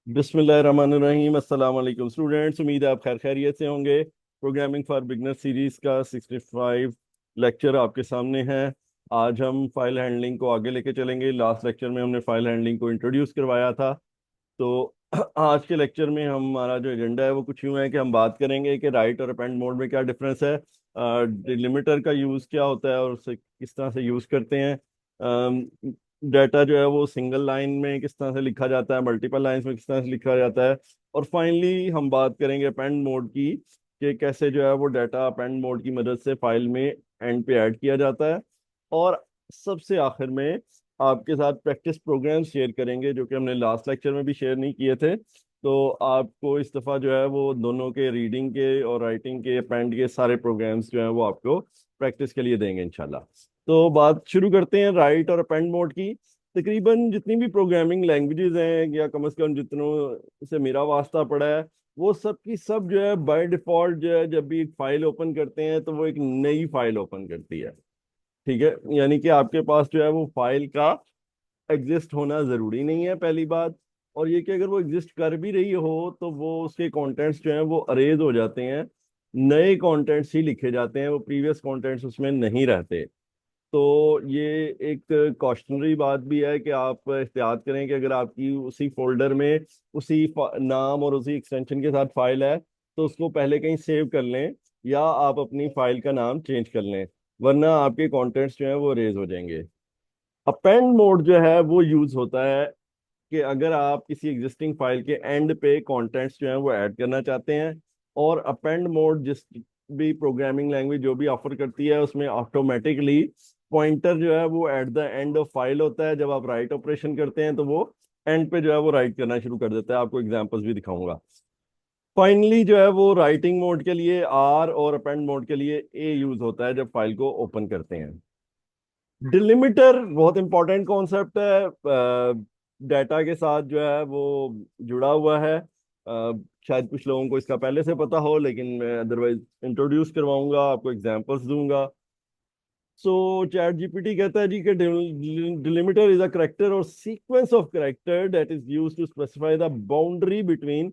बिस्मिल्लाहिर्रहमानिर्रहीम। अस्सलाम वालेकुम स्टूडेंट्स, उम्मीद है आप खैर खैरियत से होंगे। प्रोग्रामिंग फॉर बिगनर सीरीज का 65 लेक्चर आपके सामने है। आज हम फाइल हैंडलिंग को आगे लेके चलेंगे। लास्ट लेक्चर में हमने फाइल हैंडलिंग को इंट्रोड्यूस करवाया था। तो आज के लेक्चर में हमारा जो एजेंडा है वो कुछ यूँ है कि हम बात करेंगे कि राइट और अपेंड मोड में क्या डिफरेंस है, डिलिमिटर का यूज़ क्या होता है और उसे किस तरह से यूज़ करते हैं, डाटा जो है वो सिंगल लाइन में किस तरह से लिखा जाता है, मल्टीपल लाइंस में किस तरह से लिखा जाता है, और फाइनली हम बात करेंगे अपेंड मोड की कि कैसे जो है वो डाटा अपेंड मोड की मदद से फाइल में एंड पे ऐड किया जाता है। और सबसे आखिर में आपके साथ प्रैक्टिस प्रोग्राम शेयर करेंगे जो कि हमने लास्ट लेक्चर में भी शेयर नहीं किए थे। तो आपको इस दफ़ा जो है वो दोनों के रीडिंग के और राइटिंग के अपेंड के सारे प्रोग्राम्स जो हैं वो आपको प्रैक्टिस के लिए देंगे इंशाल्लाह। तो बात शुरू करते हैं राइट और अपेंड मोड की। तकरीबन जितनी भी प्रोग्रामिंग लैंग्वेजेस हैं या कम से कम जितनों से मेरा वास्ता पड़ा है, वो सब की सब जो है बाय डिफॉल्ट जो है जब भी एक फाइल ओपन करते हैं तो वो एक नई फाइल ओपन करती है। ठीक है, यानी कि आपके पास जो है वो फाइल का एग्जिस्ट होना जरूरी नहीं है, पहली बात। और ये कि अगर वो एग्जिस्ट कर भी रही हो तो वो उसके कंटेंट्स जो हैं वो अरेज हो जाते हैं, नए कंटेंट्स ही लिखे जाते हैं, वो प्रीवियस कंटेंट्स उसमें नहीं रहते। तो ये एक कॉशनरी बात भी है कि आप एहतियात करें कि अगर आपकी उसी फोल्डर में उसी नाम और उसी एक्सटेंशन के साथ फाइल है तो उसको पहले कहीं सेव कर लें या आप अपनी फाइल का नाम चेंज कर लें, वरना आपके कंटेंट्स जो हैं वो रेज हो जाएंगे। अपेंड मोड जो है वो यूज होता है कि अगर आप किसी एग्जिस्टिंग फाइल के एंड पे कंटेंट्स जो हैं वो ऐड करना चाहते हैं, और अपेंड मोड जिस भी प्रोग्रामिंग लैंग्वेज जो भी ऑफर करती है उसमें ऑटोमेटिकली पॉइंटर जो है वो at the end of file होता है। जब आप राइट ऑपरेशन करते हैं तो वो एंड पे जो है वो राइट करना शुरू कर देता है। आपको एग्जांपल्स भी दिखाऊंगा। फाइनली जो है वो राइटिंग मोड के लिए आर और अपेंड मोड के लिए ए यूज होता है जब फाइल को ओपन करते हैं। डिलिमिटर बहुत इंपॉर्टेंट कॉन्सेप्ट है, डाटा के साथ जो है वो जुड़ा हुआ है। शायद कुछ लोगों को इसका पहले से पता हो, लेकिन मैं अदरवाइज इंट्रोड्यूस करवाऊंगा, आपको एग्जांपल्स दूंगा। सो चैट जीपीटी कहता है जी कि delimiter is a character or sequence of character that is used to specify the boundary between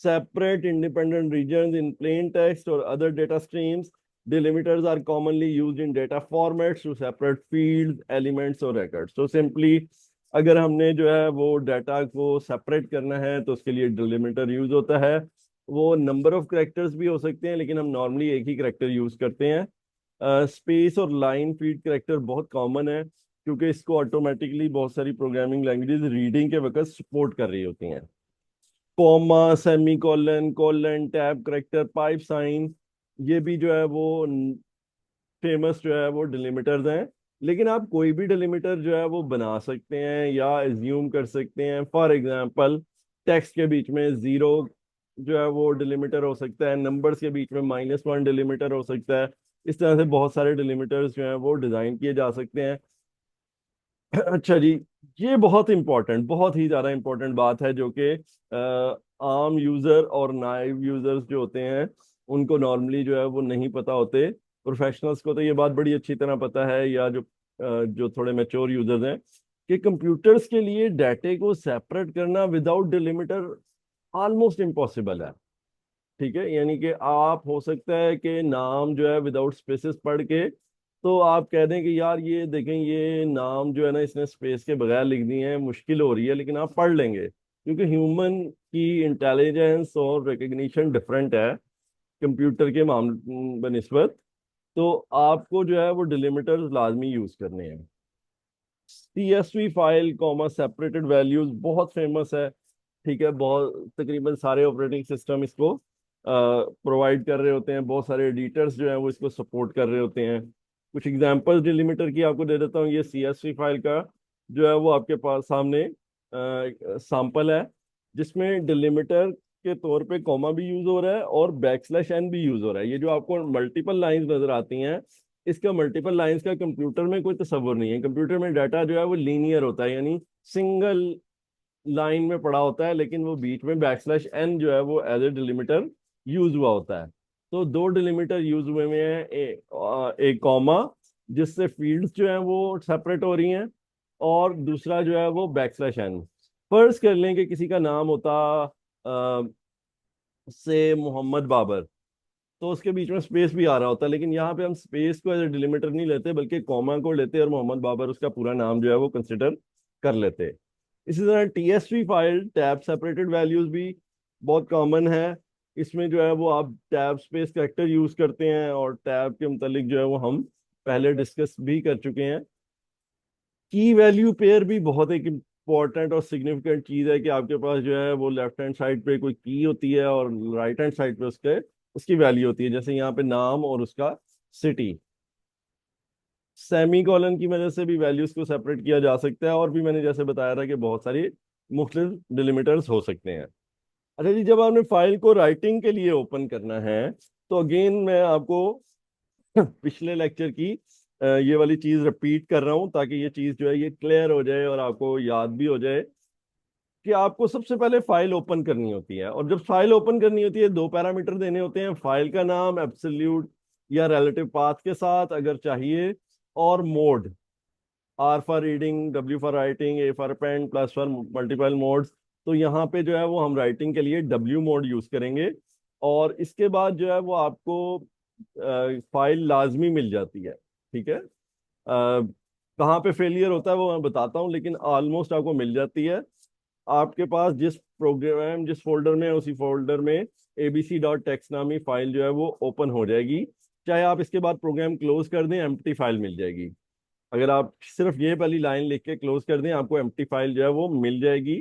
separate independent regions in plain text or other data streams. Delimiters are commonly used in data formats to separate fields, elements or records. So simply अगर हमने जो है वो data को separate करना है तो उसके लिए डिलिमिटर यूज होता है। वो नंबर ऑफ करेक्टर्स भी हो सकते हैं, लेकिन हम नॉर्मली एक ही करेक्टर यूज करते हैं। स्पेस और लाइन फीड करेक्टर बहुत कॉमन है क्योंकि इसको ऑटोमेटिकली बहुत सारी प्रोग्रामिंग लैंग्वेजेस रीडिंग के वक्त सपोर्ट कर रही होती हैं। Comma, semicolon, colon, tab character, pipe sign, ये भी जो है वो फेमस जो है वो डिलिमिटर्स हैं। लेकिन आप कोई भी डिलिमिटर जो है वो बना सकते हैं या एज्यूम कर सकते हैं। फॉर एग्जांपल, टेक्स्ट के बीच में जीरो जो है वो डिलिमिटर हो सकता है, नंबर्स के बीच में -1 डिलिमिटर हो सकता है। इस तरह से बहुत सारे डिलिमिटर्स जो हैं वो डिजाइन किए जा सकते हैं। अच्छा जी, ये बहुत इंपॉर्टेंट, बहुत ही ज्यादा इंपॉर्टेंट बात है जो कि आम यूजर और नाइव यूजर्स जो होते हैं उनको नॉर्मली जो है वो नहीं पता होते। प्रोफेशनल्स को तो ये बात बड़ी अच्छी तरह पता है, या जो थोड़े मैच्योर यूजर्स हैं, कि कंप्यूटर्स के लिए डाटे को सेपरेट करना विदाउट डिलिमिटर ऑलमोस्ट इम्पॉसिबल है। ठीक है, यानी कि आप हो सकता है कि नाम जो है विदाउट स्पेसेस पढ़ के तो आप कह दें कि यार ये देखें ये नाम जो है ना इसने स्पेस के बगैर लिख दिए हैं, मुश्किल हो रही है, लेकिन आप पढ़ लेंगे क्योंकि ह्यूमन की इंटेलिजेंस और रिकग्निशन डिफरेंट है कंप्यूटर के मामले बनिस्बत। तो आपको जो है वो डिलिमिटर्स लाजमी यूज करने हैं। CSV file comma separated values बहुत फेमस है। ठीक है, बहुत तकरीबन सारे ऑपरेटिंग सिस्टम इसको प्रोवाइड कर रहे होते हैं, बहुत सारे एडिटर्स जो हैं वो इसको सपोर्ट कर रहे होते हैं। कुछ एग्जांपल्स डिलिमिटर की आपको दे देता हूँ। ये CSV फाइल का जो है वो आपके पास सामने सैंपल है, जिसमें डिलिमिटर के तौर पे कॉमा भी यूज हो रहा है और बैकस्लैश n भी यूज हो रहा है। ये जो आपको मल्टीपल लाइंस नजर आती हैं, इसका मल्टीपल लाइंस का कंप्यूटर में कोई तस्वर नहीं है। कंप्यूटर में डाटा जो है वो लीनियर होता है, यानी सिंगल लाइन में पड़ा होता है, लेकिन वो बीच में बैकस्लैश n जो है वो एज ए डिलिमिटर यूज हुआ होता है। तो दो डिलिमिटर यूज हुए में है, एक कॉमा जिससे फील्ड्स जो है वो सेपरेट हो रही हैं, और दूसरा जो है वो बैकस्लैश n। फर्ज कर लें कि किसी का नाम होता से मोहम्मद बाबर, तो उसके बीच में स्पेस भी आ रहा होता है, लेकिन यहाँ पे हम स्पेस को एज ए डिलिमिटर नहीं लेते बल्कि कॉमा को लेते और मोहम्मद बाबर उसका पूरा नाम जो है वो कंसिडर कर लेते। इसी तरह TSV file, tab separated values भी बहुत कॉमन है। इसमें जो है वो आप टैब स्पेस कैरेक्टर यूज करते हैं, और टैब के मुतालिक जो है वो हम पहले डिस्कस भी कर चुके हैं। की वैल्यू पेयर भी बहुत एक इम्पॉर्टेंट और सिग्निफिकेंट चीज है कि आपके पास जो है वो लेफ्ट हैंड साइड पे कोई की होती है और राइट हैंड साइड पे उसके उसकी वैल्यू होती है, जैसे यहाँ पे नाम और उसका सिटी। सेमी कॉलन की मदद से भी वैल्यूज को सेपरेट किया जा सकता है, और भी मैंने जैसे बताया था कि बहुत सारी मुख्तलिफ डिलिमिटर्स हो सकते हैं। अच्छा जी, जब आपने फाइल को राइटिंग के लिए ओपन करना है, तो अगेन मैं आपको पिछले लेक्चर की ये वाली चीज रिपीट कर रहा हूँ ताकि ये चीज जो है ये क्लियर हो जाए और आपको याद भी हो जाए कि आपको सबसे पहले फाइल ओपन करनी होती है। और जब फाइल ओपन करनी होती है, दो पैरामीटर देने होते हैं, फाइल का नाम एब्सोल्यूट या रिलेटिव पाथ के साथ अगर चाहिए, और mode, R for reading, W for writing, A for pen, plus for multiple modes. तो यहाँ पे जो है वो हम राइटिंग के लिए डब्ल्यू मोड यूज करेंगे। और इसके बाद जो है वो आपको फाइल लाजमी मिल जाती है। ठीक है, कहाँ पे फेलियर होता है वो मैं बताता हूँ, लेकिन ऑलमोस्ट आपको मिल जाती है। आपके पास जिस प्रोग्राम जिस फोल्डर में है उसी फोल्डर में abc.txt नामी फाइल जो है वो ओपन हो जाएगी। चाहे आप इसके बाद प्रोग्राम क्लोज कर दें, एम्प्टी फाइल मिल जाएगी। अगर आप सिर्फ ये पहली लाइन लिख के क्लोज कर दें, आपको एम्प्टी फाइल जो है वो मिल जाएगी।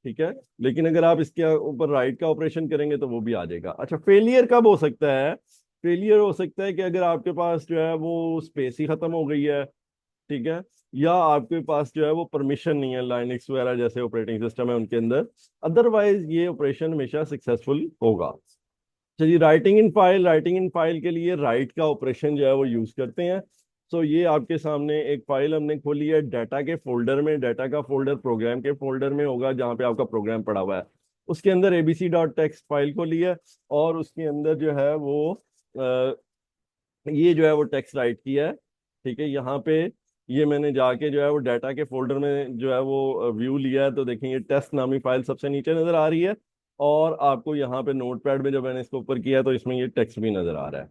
ठीक है, लेकिन अगर आप इसके ऊपर राइट का ऑपरेशन करेंगे तो वो भी आ जाएगा। अच्छा, फेलियर कब हो सकता है? फेलियर हो सकता है कि अगर आपके पास जो है वो स्पेस ही खत्म हो गई है, ठीक है, या आपके पास जो है वो परमिशन नहीं है लाइनक्स वगैरह जैसे ऑपरेटिंग सिस्टम है उनके अंदर, अदरवाइज ये ऑपरेशन हमेशा सक्सेसफुल होगा। चलिए, राइटिंग इन फाइल के लिए राइट का ऑपरेशन जो है वो यूज करते हैं। सो ये आपके सामने एक फाइल हमने खोली है डाटा के फोल्डर में। डाटा का फोल्डर प्रोग्राम के फोल्डर में होगा जहाँ पे आपका प्रोग्राम पड़ा हुआ है। उसके अंदर abc.txt फाइल खोली है, और उसके अंदर जो है वो ये जो है वो टेक्स्ट राइट किया है। ठीक है, यहाँ पे ये मैंने जाके जो है वो डाटा के फोल्डर में जो है वो व्यू लिया है, तो देखेंगे टेस्ट नामी फाइल सबसे नीचे नजर आ रही है। और आपको यहाँ पे नोटपैड में जब मैंने इसको ऊपर किया तो इसमें ये टेक्स्ट भी नजर आ रहा है।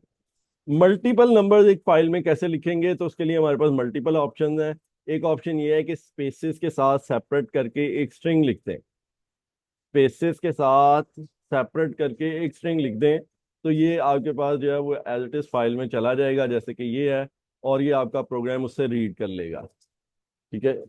मल्टीपल नंबर्स एक फाइल में कैसे लिखेंगे, तो उसके लिए हमारे पास मल्टीपल ऑप्शंस हैं। एक ऑप्शन ये है कि स्पेसेस के साथ सेपरेट करके एक स्ट्रिंग लिख दें। स्पेसेस के साथ सेपरेट करके एक स्ट्रिंग लिख दें, तो ये आपके पास जो है वो एज इट इज फाइल में चला जाएगा जैसे कि ये है, और ये आपका प्रोग्राम उससे रीड कर लेगा। ठीक है,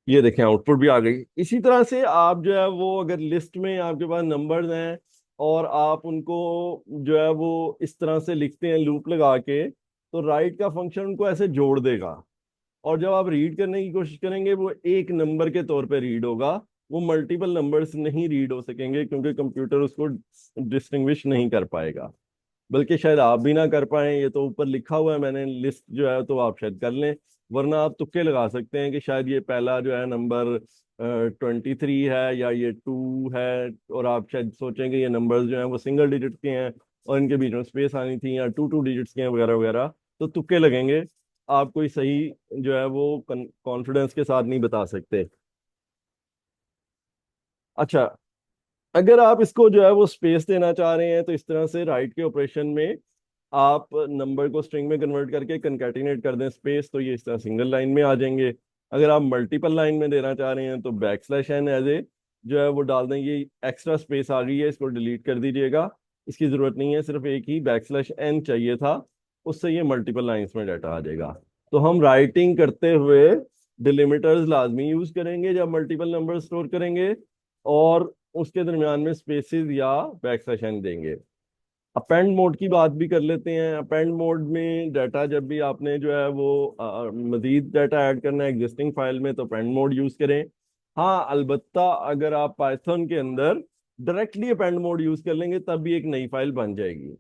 ये देखें आउटपुट भी आ गई। इसी तरह से आप जो है वो अगर लिस्ट में आपके पास नंबर्स हैं और आप उनको जो है वो इस तरह से लिखते हैं लूप लगा के, तो राइट का फंक्शन उनको ऐसे जोड़ देगा। और जब आप रीड करने की कोशिश करेंगे वो एक नंबर के तौर पे रीड होगा। वो मल्टीपल नंबर्स नहीं रीड हो सकेंगे क्योंकि कंप्यूटर उसको डिस्टिंग्विश नहीं कर पाएगा। बल्कि शायद आप भी ना कर पाए, ये तो ऊपर लिखा हुआ है मैंने लिस्ट जो है, तो आप शायद कर लें। वरना आप तुक्के लगा सकते हैं कि शायद ये पहला जो है नंबर 23 है या ये 2 है, और आप शायद सोचेंगे ये नंबर्स जो हैं वो सिंगल डिजिट के हैं और इनके बीच में स्पेस आनी थी, या टू टू डिजिट्स के हैं वगैरह वगैरह। तो तुक्के लगेंगे, आप कोई सही जो है वो कॉन्फिडेंस के साथ नहीं बता सकते। अच्छा, अगर आप इसको जो है वो स्पेस देना चाह रहे हैं, तो इस तरह से राइट के ऑपरेशन में आप नंबर को स्ट्रिंग में कन्वर्ट करके कंकैटिनेट कर दें स्पेस, तो ये इस तरह सिंगल लाइन में आ जाएंगे। अगर आप मल्टीपल लाइन में देना चाह रहे हैं तो बैकस्लैश n एज ए जो है वो डाल दें। ये एक्स्ट्रा स्पेस आ गई है, इसको डिलीट कर दीजिएगा, इसकी जरूरत नहीं है, सिर्फ एक ही बैकस्लैश n चाहिए था, उससे ये मल्टीपल लाइंस में डाटा आ जाएगा। तो हम राइटिंग करते हुए डिलिमिटर्स लाजमी यूज करेंगे जब मल्टीपल नंबर स्टोर करेंगे, और उसके दरमियान में स्पेसिस या बैकस्लैश n देंगे। अपेंड मोड की बात भी कर लेते हैं। अपेंड मोड में डाटा जब भी आपने जो है वो मजीद डाटा ऐड करना है एग्जिस्टिंग फाइल में, तो अपेंड मोड यूज करें। हाँ, अलबत्ता अगर आप पाइथन के अंदर डायरेक्टली अपेंड मोड यूज कर लेंगे तब भी एक नई फाइल बन जाएगी।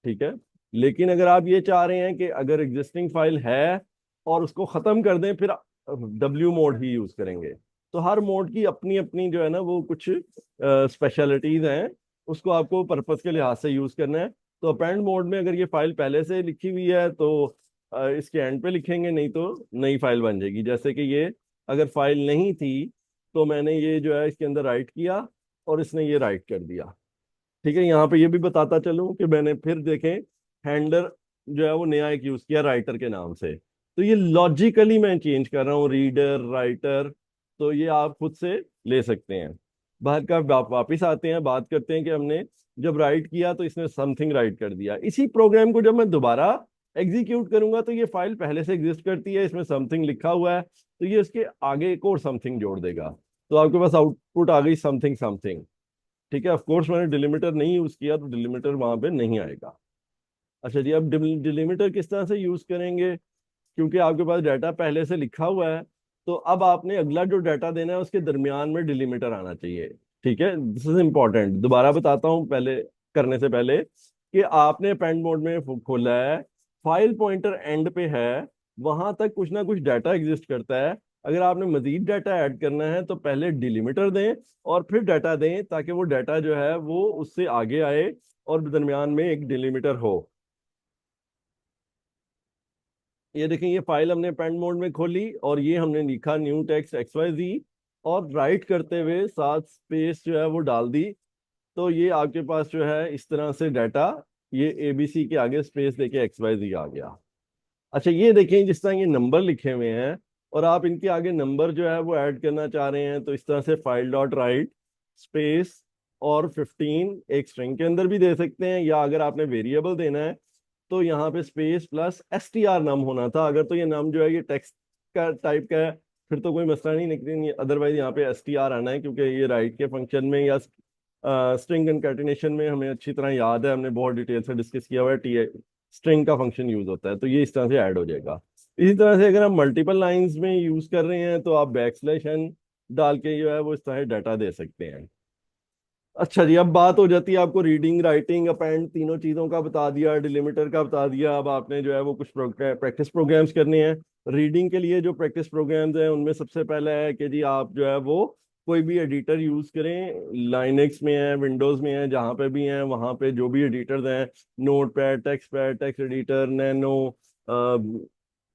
ठीक है, लेकिन अगर आप ये चाह रहे हैं कि अगर एग्जिस्टिंग फाइल है और उसको खत्म कर दें, फिर डब्ल्यू मोड ही यूज करेंगे। तो हर मोड की अपनी अपनी जो है ना वो कुछ स्पेशलिटीज हैं, उसको आपको पर्पस के लिहाज से यूज करना है। तो अपेंड मोड में अगर ये फाइल पहले से लिखी हुई है तो इसके एंड पे लिखेंगे, नहीं तो नई फाइल बन जाएगी। जैसे कि ये अगर फाइल नहीं थी तो मैंने ये जो है इसके अंदर राइट किया और इसने ये राइट कर दिया। ठीक है, यहाँ पे ये भी बताता चलूं कि मैंने फिर देखें हैंडलर जो है वो नया एक यूज किया राइटर के नाम से। तो ये लॉजिकली मैं चेंज कर रहा हूँ, रीडर राइटर। तो ये आप खुद से ले सकते हैं। बाहर का वापिस आते हैं, बात करते हैं कि हमने जब राइट किया तो इसने समथिंग राइट कर दिया। इसी प्रोग्राम को जब मैं दोबारा एग्जीक्यूट करूंगा तो ये फाइल पहले से एग्जिस्ट करती है, इसमें समथिंग लिखा हुआ है, तो ये उसके आगे एक और समथिंग जोड़ देगा। तो आपके पास आउटपुट आ गई समथिंग समथिंग। ठीक है, ऑफ कोर्स मैंने डिलिमीटर नहीं यूज किया तो डिलिमीटर वहां पे नहीं आएगा। अच्छा जी, अब डिलिमीटर किस तरह से यूज करेंगे? क्योंकि आपके पास डाटा पहले से लिखा हुआ है, तो अब आपने अगला जो डाटा देना है उसके दरमियान में डिलिमीटर आना चाहिए। ठीक है, दिस इज इंपॉर्टेंट। दोबारा बताता हूँ पहले करने से पहले कि आपने अपेंड मोड में खोला है, फाइल पॉइंटर एंड पे है, वहां तक कुछ ना कुछ डाटा एग्जिस्ट करता है। अगर आपने मजीद डाटा ऐड करना है तो पहले डिलिमीटर दें और फिर डाटा दें, ताकि वो डाटा जो है वो उससे आगे आए और दरमियान में एक डिलिमीटर हो। ये देखें, ये फाइल हमने पेंड मोड में खोली और ये हमने लिखा न्यू टेक्स्ट XYZ और राइट करते हुए साथ स्पेस जो है वो डाल दी। तो ये आपके पास जो है इस तरह से डाटा, ये ABC के आगे स्पेस देके XYZ आ गया। अच्छा, ये देखें जिस तरह ये नंबर लिखे हुए हैं और आप इनके आगे नंबर जो है वो ऐड करना चाह रहे हैं, तो इस तरह से फाइल डॉट राइट स्पेस और 15 एक स्ट्रिंग के अंदर भी दे सकते हैं, या अगर आपने वेरिएबल देना है तो यहाँ पे स्पेस प्लस STR नम होना था। अगर तो ये नम जो है ये टेक्स्ट का टाइप का है फिर तो कोई मसला नहीं, लेकिन अदरवाइज यहाँ पे STR आना है, क्योंकि ये राइट के फंक्शन में या स्ट्रिंग कंकैटिनेशन में हमें अच्छी तरह याद है, हमने बहुत डिटेल से डिस्कस किया हुआ है, टी स्ट्रिंग का फंक्शन यूज होता है, तो ये इस तरह से ऐड हो जाएगा। इसी तरह से अगर हम मल्टीपल लाइंस में यूज कर रहे हैं तो आप बैकस्लैश n डाल के जो है वो इस तरह डाटा दे सकते हैं। अच्छा जी, अब बात हो जाती है, आपको रीडिंग राइटिंग अपेंड तीनों चीजों का बता दिया, डिलिमीटर का बता दिया। अब आपने जो है वो कुछ प्रैक्टिस प्रोग्राम्स करने हैं। रीडिंग के लिए जो प्रैक्टिस प्रोग्राम्स हैं उनमें सबसे पहला है कि जी आप जो है वो कोई भी एडिटर यूज करें, लाइनेक्स में है, विंडोज में है, जहाँ पे भी हैं वहाँ पे जो भी एडिटर्स हैं, note pad, text editor, nano,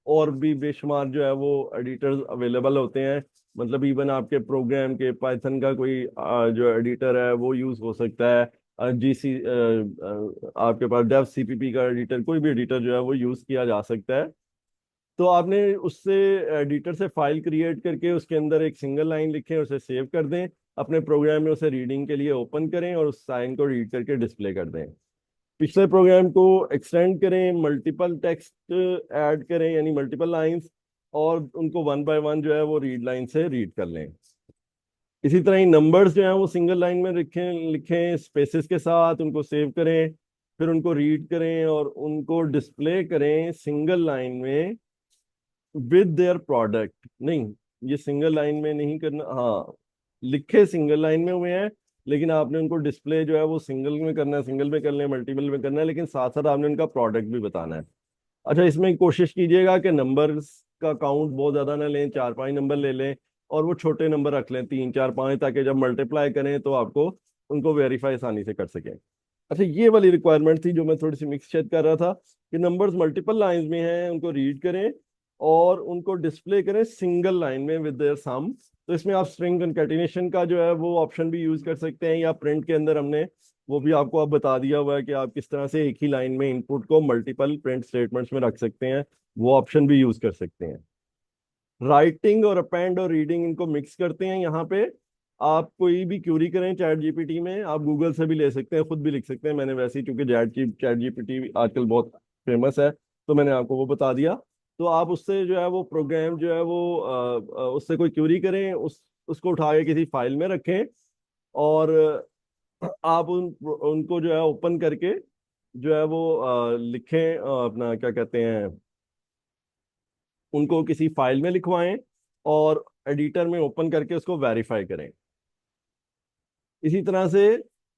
और भी बेशुमार जो है वो एडिटर्स अवेलेबल होते हैं। मतलब इवन आपके प्रोग्राम के पाइथन का कोई जो एडिटर है वो यूज हो सकता है, GC आपके पास डेव CPP का एडिटर, कोई भी एडिटर जो है वो यूज किया जा सकता है। तो आपने उससे एडिटर से फाइल क्रिएट करके उसके अंदर एक सिंगल लाइन लिखें, उसे सेव कर दें अपने प्रोग्राम में, उसे रीडिंग के लिए ओपन करें और उस साइन को रीड करके डिस्प्ले कर दें। पिछले प्रोग्राम को एक्सटेंड करें, मल्टीपल टेक्स्ट ऐड करें यानी मल्टीपल लाइंस, और उनको वन बाय वन जो है वो रीड लाइन से रीड कर लें। इसी तरह ही नंबर्स जो हैं वो सिंगल लाइन में लिखें लिखें स्पेसेस के साथ, उनको सेव करें, फिर उनको रीड करें और उनको डिस्प्ले करें सिंगल लाइन में विद देयर प्रोडक्ट। नहीं, ये सिंगल लाइन में नहीं करना, हाँ लिखे सिंगल लाइन में हुए हैं, लेकिन आपने उनको डिस्प्ले जो है वो सिंगल में करना है, सिंगल में करना है, मल्टीपल में करना है, लेकिन साथ साथ आपने उनका प्रोडक्ट भी बताना है। अच्छा, इसमें कोशिश कीजिएगा कि नंबर्स का काउंट बहुत ज्यादा ना लें, 4-5 नंबर ले लें और वो छोटे नंबर रख लें, 3-4-5, ताकि जब मल्टीप्लाई करें तो आपको उनको वेरीफाई आसानी से कर सकें। अच्छा, ये वाली रिक्वायरमेंट थी जो मैं थोड़ी सी मिक्स शेयर कर रहा था कि नंबर्स मल्टीपल लाइंस में हैं, उनको रीड करें और उनको डिस्प्ले करें सिंगल लाइन में विद देयर सम। तो इसमें आप स्ट्रिंग कंकैटिनेशन का जो है वो ऑप्शन भी यूज कर सकते हैं, या प्रिंट के अंदर हमने वो भी आपको अब बता दिया हुआ है कि आप किस तरह से एक ही लाइन में इनपुट को मल्टीपल प्रिंट स्टेटमेंट्स में रख सकते हैं, वो ऑप्शन भी यूज कर सकते हैं। राइटिंग और अपेंड और रीडिंग इनको मिक्स करते हैं यहाँ पे। आप कोई भी क्यूरी करें ChatGPT में, आप गूगल से भी ले सकते हैं, खुद भी लिख सकते हैं। मैंने वैसे ही चूंकि ChatGPT आजकल बहुत फेमस है तो मैंने आपको वो बता दिया। तो आप उससे जो है वो प्रोग्राम जो है वो उससे कोई क्यूरी करें, उसको उठा के किसी फाइल में रखें और आप उनको जो है ओपन करके जो है वो लिखें, अपना क्या कहते हैं, उनको किसी फाइल में लिखवाएं और एडिटर में ओपन करके उसको वेरीफाई करें। इसी तरह से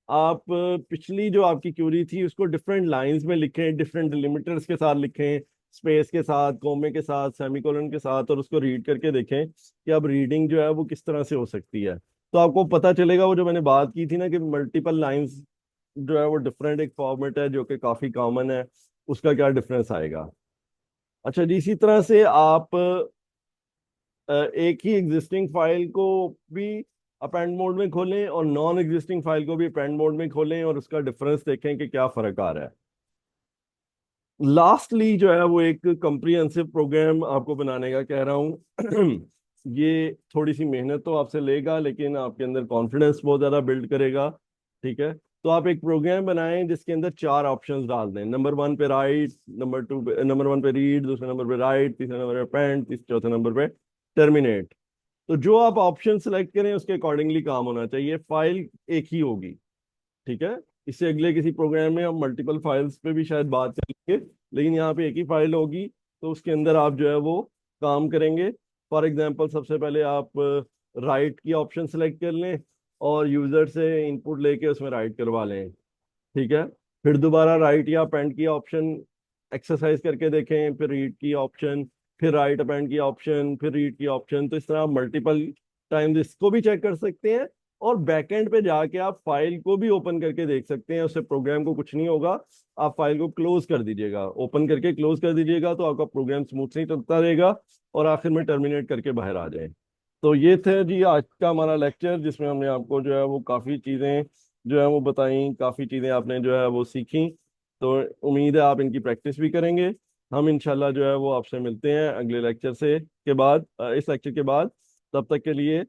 आप पिछली जो आपकी क्यूरी थी उसको डिफरेंट लाइंस में लिखें, डिफरेंट डिलिमीटर्स के साथ लिखें, स्पेस के साथ, कोमे के साथ, सेमीकोलन के साथ, और उसको रीड करके देखें कि अब रीडिंग जो है वो किस तरह से हो सकती है। तो आपको पता चलेगा वो जो मैंने बात की थी ना कि मल्टीपल लाइंस जो है वो डिफरेंट एक फॉर्मेट है जो कि काफी कॉमन है, उसका क्या डिफरेंस आएगा। अच्छा जी, इसी तरह से आप एक ही एग्जिस्टिंग फाइल को भी अपेंड मोड में खोलें और नॉन एग्जिस्टिंग फाइल को भी अपेंड मोड में खोलें और उसका डिफरेंस देखें कि क्या फर्क आ रहा है। लास्टली जो है वो एक कंप्रिहेंसिव प्रोग्राम आपको बनाने का कह रहा हूँ। ये थोड़ी सी मेहनत तो आपसे लेगा, लेकिन आपके अंदर कॉन्फिडेंस बहुत ज़्यादा बिल्ड करेगा। ठीक है, तो आप एक प्रोग्राम बनाएं जिसके अंदर चार ऑप्शंस डाल दें। नंबर वन पे राइट, नंबर वन पे रीड, दूसरे नंबर पे राइट, तीसरे नंबर पे पेंड, चौथे नंबर पे टर्मिनेट। तो जो आप ऑप्शन सेलेक्ट करें उसके अकॉर्डिंगली काम होना चाहिए। फाइल एक ही होगी। ठीक है, इससे अगले किसी प्रोग्राम में हम मल्टीपल फाइल्स पे भी शायद बात करेंगे, लेकिन यहाँ पे एक ही फाइल होगी। तो उसके अंदर आप जो है वो काम करेंगे। फॉर एग्जांपल सबसे पहले आप राइट की ऑप्शन सेलेक्ट कर लें और यूजर से इनपुट लेके उसमें राइट करवा लें। ठीक है, फिर दोबारा राइट या अपेंड की ऑप्शन एक्सरसाइज करके देखें, फिर रीड की ऑप्शन, फिर राइट अपेंड की ऑप्शन, फिर रीड की ऑप्शन। तो इस तरह आप मल्टीपल टाइम्स इसको भी चेक कर सकते हैं और बैकएंड पे जाके आप फाइल को भी ओपन करके देख सकते हैं। उससे प्रोग्राम को कुछ नहीं होगा। आप फाइल को क्लोज कर दीजिएगा, ओपन करके क्लोज कर दीजिएगा, तो आपका प्रोग्राम स्मूथ से चलता रहेगा और आखिर में टर्मिनेट करके बाहर आ जाए। तो ये थे जी आज का हमारा लेक्चर, जिसमें हमने आपको जो है वो काफ़ी चीज़ें जो है वो बताई, काफ़ी चीज़ें आपने जो है वो सीखी। तो उम्मीद है आप इनकी प्रैक्टिस भी करेंगे। हम इंशाल्लाह जो है वो आपसे मिलते हैं अगले लेक्चर से के बाद, इस लेक्चर के बाद। तब तक के लिए